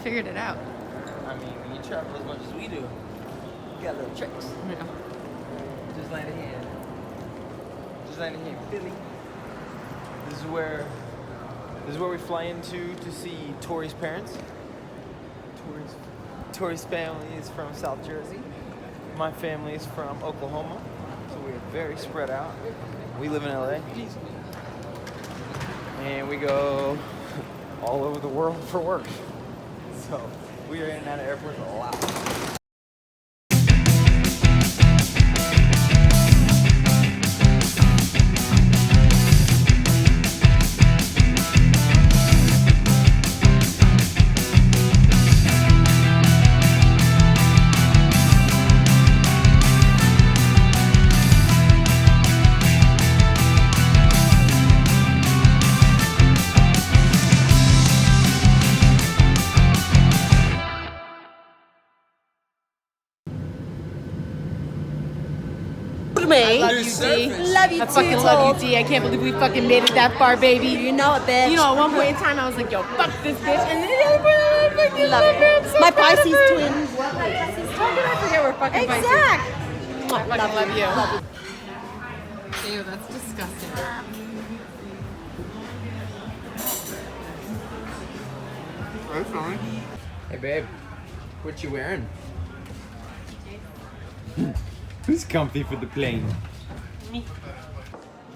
figured it out. I mean, when you travel as much as we do, you got little tricks. Yeah. Just landed here. Just landed here in Philly. This is where we fly into to see Tori's parents. Tori's family is from South Jersey. My family is from Oklahoma. So we're very spread out. We live in LA. And we go all over the world for work. So we are in and out of airports a lot. Me. Love you, D. Love you I too, fucking love you, D. I can't believe we fucking made it that far, baby. You know it, bitch. You know, at one point in time, I was like, yo, fuck this bitch. And then the other point, I fucking love her. So My proud of Pisces her. twins. How could I forget we're fucking Pisces? Exact. I fucking love you. Ew, that's disgusting. That's fine. Hey babe, what you wearing? Who's comfy for the plane? Me.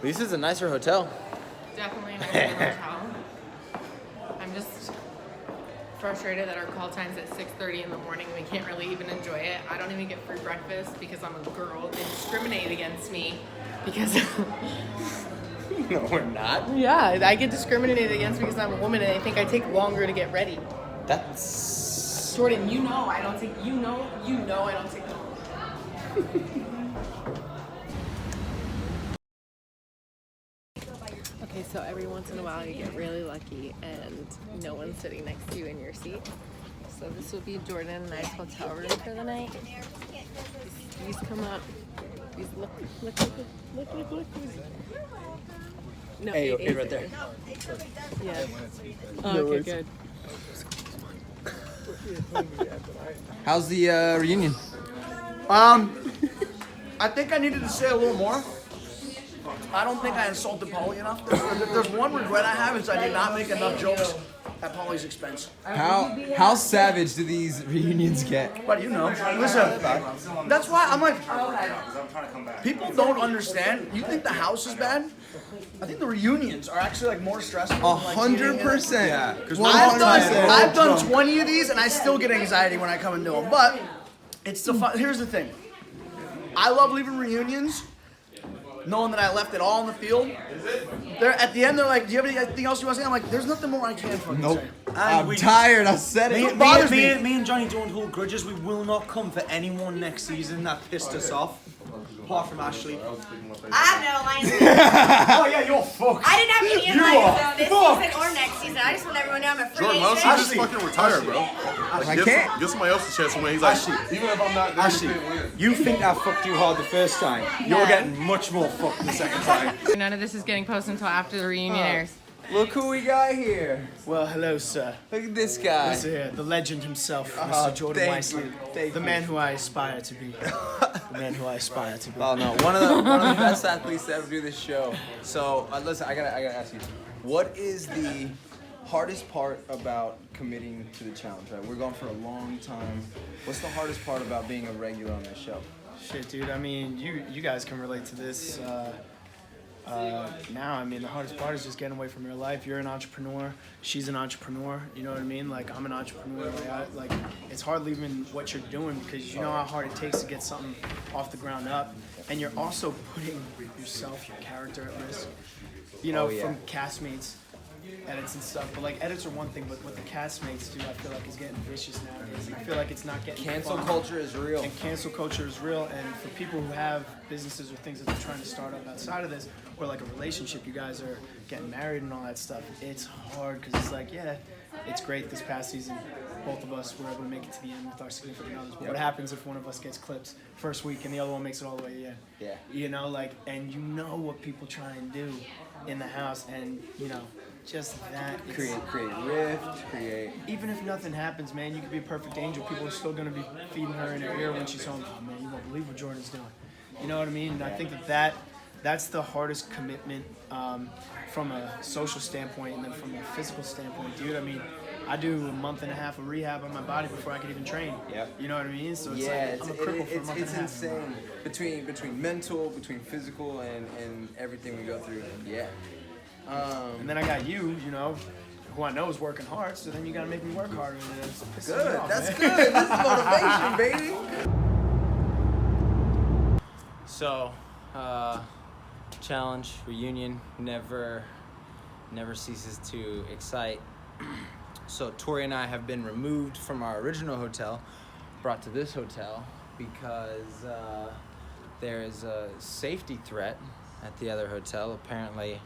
This is a nicer hotel. Definitely a nice hotel. I'm just frustrated that our call time's at 6:30 in the morning. We can't really even enjoy it. I don't even get free breakfast because I'm a girl. They discriminate against me because No, we're not. yeah, I get discriminated against because I'm a woman and they think I take longer to get ready. That's Jordan, you know I don't take I don't take long. Okay, so every once in a while you get really lucky and no one's sitting next to you in your seat. So this will be Jordan and I's hotel room for the night. These come up. These look. No, Hey, it is right there. Yeah. Oh, okay, good. How's the reunion? I think I needed to say a little more. I don't think I insulted Polly enough. There's one regret I have is I did not make enough jokes at Polly's expense. How savage do these reunions get? But you know, listen, that's why I'm like, people don't understand. You think the house is bad? I think the reunions are actually like more stressful. than, like, eating it. 100%. Yeah, because I've done 20 of these and I still get anxiety when I come and do them. But it's the fun. Here's the thing. I love leaving reunions, knowing that I left it all in the field. They're at the end. They're like, "Do you have anything else you want to say?" I'm like, "There's nothing more I can fucking Nope. say." I'm tired. I said it. It bothers me. Me and Johnny don't hold grudges. We will not come for anyone next season that pissed us off. Apart from Ashley. I have no alliance. Oh yeah, you're fucked. I didn't have any alliance though this season or next season. I just want everyone to know I'm a free Jordan, why don't agent. you just fucking retire, bro? I can't. Give somebody else a chance to win. He's like, even if I'm not there, Ashley, you can't win. you think I fucked you hard the first time. You're getting much more fucked the second time. None of this is getting posted until after the reunion airs. Look who we got here. Well, hello, sir. Look at this guy. This here, the legend himself, Oh, Mr. Jordan thank Wiseley, you, thank the you. man who I aspire to be. The man who I aspire to be. Oh no, one of the best athletes to ever do this show. So listen, I gotta ask you, what is the hardest part about committing to the challenge? Right, we're going for a long time. What's the hardest part about being a regular on this show? Shit, dude. I mean, you guys can relate to this. Now, I mean, the hardest part is just getting away from your life. You're an entrepreneur. She's an entrepreneur. You know what I mean? Like, I'm an entrepreneur. Like, it's hard leaving what you're doing because you know how hard it takes to get something off the ground up. And you're also putting yourself, your character at risk. You know, from castmates, edits and stuff. But, like, edits are one thing, but what the castmates do, I feel like, is getting vicious nowadays. And I feel like it's not getting Cancel fun. culture is real. And cancel culture is real, and for people who have businesses or things that they're trying to start up outside of this, or like a relationship, you guys are getting married and all that stuff, it's hard because it's like, yeah, it's great this past season. both of us were able to make it to the end with our significant others. But what happens if one of us gets clipped first week and the other one makes it all the way to the end? Yeah. You know, like, and you know what people try and do in the house, and you know, just that. Create rift, create. Even if nothing happens, man, you could be a perfect angel. People are still gonna be feeding her in her ear when she's home. Oh man, you won't believe what Jordan's doing. You know what I mean? And I think that's the hardest commitment from a social standpoint, and then from a physical standpoint, dude. I mean, I do a month and a half of rehab on my body before I could even train. Yeah. You know what I mean? So it's Yeah, like I'm a cripple for a month and a half. it's insane. Between mental, between physical, and everything we go through. Yeah. And then I got you know, who I know is working hard. So then you gotta make me work harder. And it's pissing me Good. off, That's man. good. This is motivation, baby. So, challenge, reunion, never ceases to excite. So Tori and I have been removed from our original hotel, brought to this hotel because there is a safety threat at the other hotel. Apparently,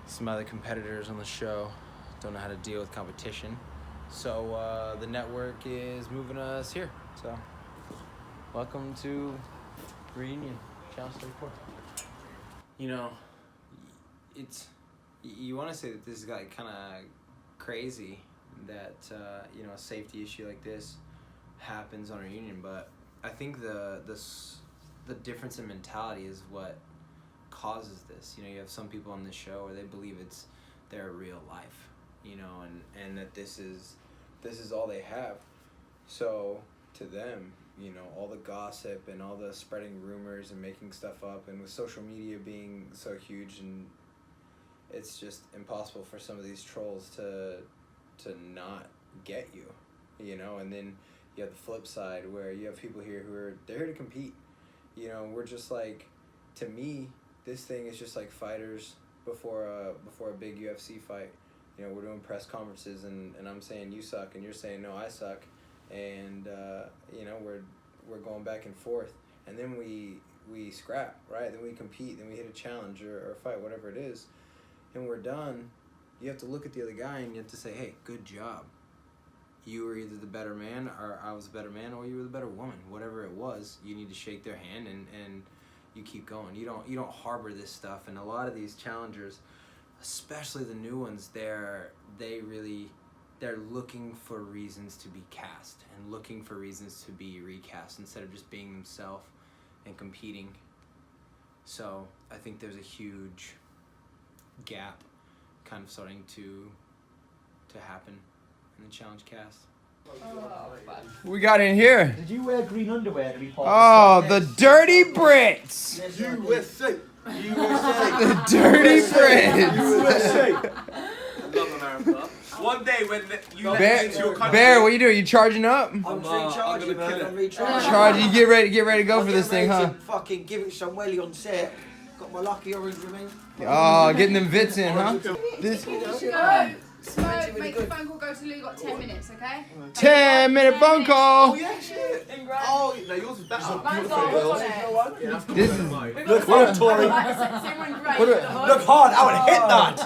some other competitors on the show don't know how to deal with competition. So the network is moving us here. So welcome to reunion, challenge 34. You know, you want to say that this is like kind of crazy that you know, a safety issue like this happens on a reunion, but I think the difference in mentality is what causes this. You know, you have some people on this show where they believe it's their real life, you know, and that this is all they have. So to them, you know, all the gossip and all the spreading rumors and making stuff up, and with social media being so huge, and it's just impossible for some of these trolls to not get you, you know. And then you have the flip side where you have people here who are there to compete. You know, we're just like, to me, this thing is just like fighters before a big UFC fight. You know, we're doing press conferences and I'm saying you suck and you're saying no, I suck, and you know, we're going back and forth, and then we scrap, right? Then we compete, then we hit a challenge or a fight, whatever it is, and we're done. You have to look at the other guy and you have to say, hey, good job. You were either the better man, or I was the better man, or you were the better woman. Whatever it was, you need to shake their hand and you keep going. You don't harbor this stuff. And a lot of these challengers, especially the new ones, they're looking for reasons to be cast and looking for reasons to be recast instead of just being themselves and competing. So I think there's a huge gap kind of starting to happen in the challenge cast. We got in here. Did you wear green underwear to be part Oh, the dirty Brits. USA. The dirty Brits. USA. Love America. One day when you let me into your country. Bear, what you doing? You charging up? I'm recharging, man. I'm recharging. Charge. You get ready to go for this thing, huh? Fucking give it some welly on set. Got my lucky orange with me. Oh, getting them vits in, huh? This Smoke, make the phone call, go to Lou, got 10 minutes, okay? 10-minute phone call. Oh yeah, shit. Oh, no, yours is better. This is Look hard, Tori. Look hard. I would hit that.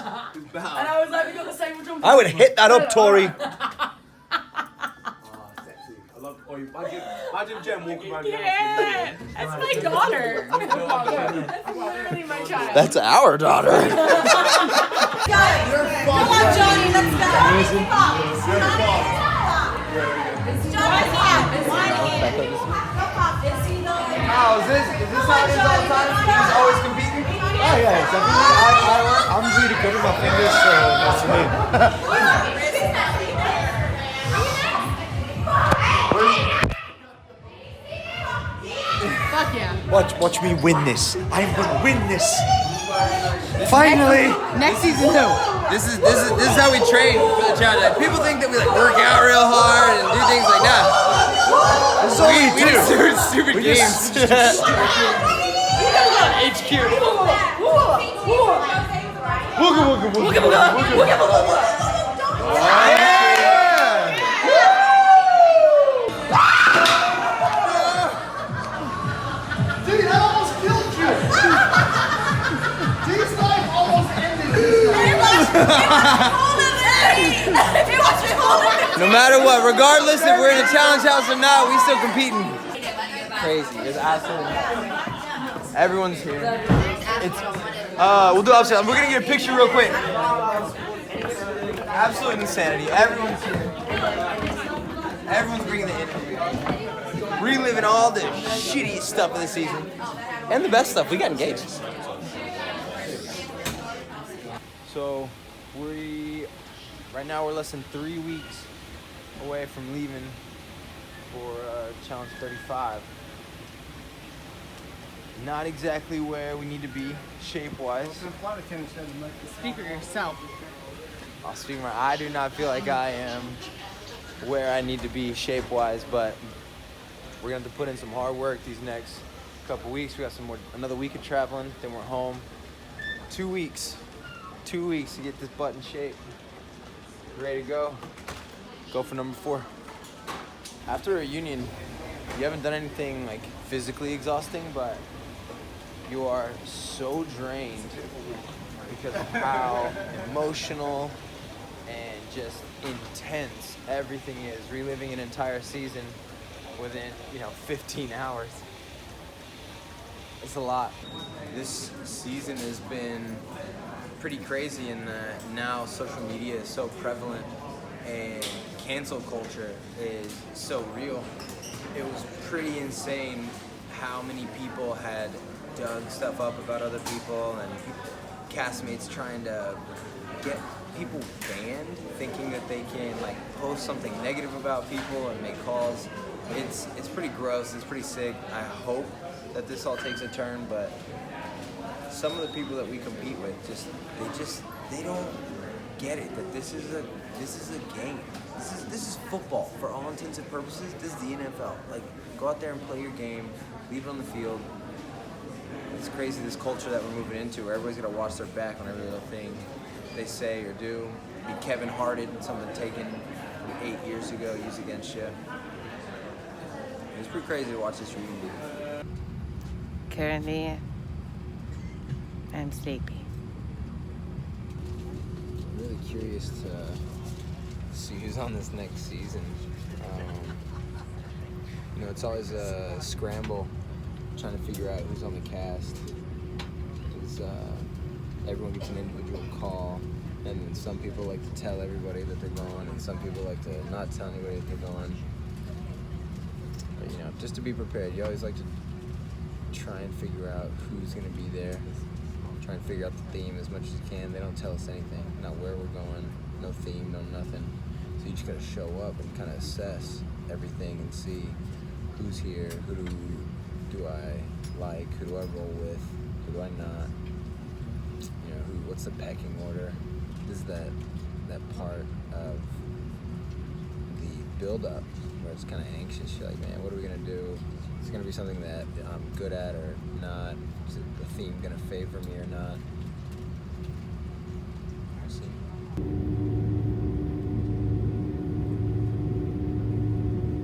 And I was like, we got the same jump. I would hit that up, Tori. Imagine Jen walking around. Yeah, that's my daughter. That's literally my child. That's our daughter. Come on, Johnny, let's go. Oh, is this how it is all the time? He's always competing? Oh yeah, I'm really good with my fingers, so that's me. Fuck yeah. Watch me win this. I'm gonna win this. Finally. Next season who? This is how we train for the challenge. Like, people think that we like work out real hard and do things like that. That's all we do. Just stupid games. HQ. Wooga wooga wooga. Dude, that almost killed you. Dee's life almost ended. No matter what, regardless if we're in a challenge house or not, we still competing. Crazy. There's absolutely everyone's here. It's we'll do upset. We're gonna get a picture real quick. Absolute insanity. Everyone's here. Everyone's bringing the energy. Reliving all the shitty stuff of the season and the best stuff. We got engaged. So right now we're less than 3 weeks away from leaving for Challenge 35. Not exactly where we need to be shape-wise. Speak for yourself. I'll speak I do not feel like I am where I need to be shape-wise, but we're gonna have to put in some hard work these next couple weeks. We got another week of traveling, then we're home. 2 weeks. 2 weeks to get this butt in shape. Ready to go. Go for number 4. After a reunion, you haven't done anything like physically exhausting, but you are so drained because of how emotional and just intense everything is. Reliving an entire season within, 15 hours. It's a lot. This season has been pretty crazy in that now social media is so prevalent and cancel culture is so real. It was pretty insane how many people had dug stuff up about other people and castmates trying to get people banned, thinking that they can post something negative about people and make calls. It's pretty gross. It's pretty sick. I hope that this all takes a turn, but some of the people that we compete with they don't get it that this is a game. This is football for all intents and purposes. This is the NFL. Go out there and play your game, leave it on the field. It's crazy, this culture that we're moving into where everybody's gonna watch their back on every little thing they say or do. Be Kevin Harted, something taken from 8 years ago, used against you. It's pretty crazy to watch this reunion. Currently, I'm sleepy. I'm really curious to see who's on this next season. It's always a scramble trying to figure out who's on the cast. Everyone gets an individual call, and then some people like to tell everybody that they're going, and some people like to not tell anybody that they're going. But, just to be prepared. You always like to try and figure out who's going to be there. Try and figure out the theme as much as you can. They don't tell us anything, not where we're going, no theme, no nothing. So you just got to show up and kind of assess everything and see who's here, who do I like, who do I roll with, who do I not, what's the pecking order. This is that part of the build-up where it's kind of anxious. You're like, man, what are we going to do? Is it going to be something that I'm good at or not? Is the theme going to favor me or not?